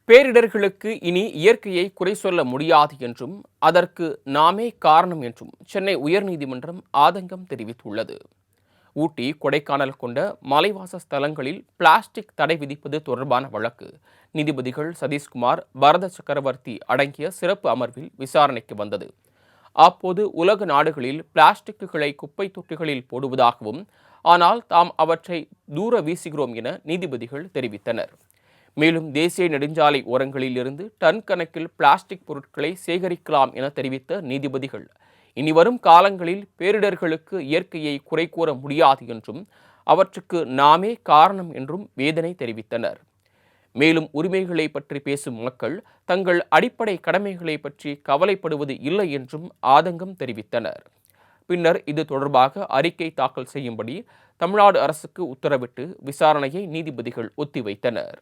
பேரிடர்களுக்கு இனி இயற்கையை குறை சொல்ல முடியாது என்றும் அதற்கு நாமே காரணம் என்றும் சென்னை உயர்நீதிமன்றம் ஆதங்கம் தெரிவித்துள்ளது. ஊட்டி, கொடைக்கானல் கொண்ட மலைவாச ஸ்தலங்களில் பிளாஸ்டிக் தடை விதிப்பது தொடர்பான வழக்கு நீதிபதிகள் சதீஷ்குமார், பரத சக்கரவர்த்தி அடங்கிய சிறப்பு அமர்வில் விசாரணைக்கு வந்தது. அப்போது உலக நாடுகளில் பிளாஸ்டிக்குகளை குப்பை தொட்டிகளில் போடுவதாகவும், ஆனால் தாம் அவற்றை தூர வீசுகிறோம் என நீதிபதிகள் தெரிவித்தனர். மேலும் தேசிய நெடுஞ்சாலை ஓரங்களில் இருந்து டன் கணக்கில் பிளாஸ்டிக் பொருட்களை சேகரிக்கலாம் என தெரிவித்த நீதிபதிகள், இனிவரும் காலங்களில் பேரிடர்களுக்கு இயற்கையை குறை கூற முடியாது என்றும் அவற்றுக்கு நாமே காரணம் என்றும் வேதனை தெரிவித்தனர். மேலும் உரிமைகளை பற்றி பேசும் மக்கள் தங்கள் அடிப்படை கடமைகளை பற்றி கவலைப்படுவது இல்லை என்றும் ஆதங்கம் தெரிவித்தனர். பின்னர் இது தொடர்பாக அறிக்கை தாக்கல் செய்யும்படி தமிழ்நாடு அரசுக்கு உத்தரவிட்டு விசாரணையை நீதிபதிகள் ஒத்திவைத்தனர்.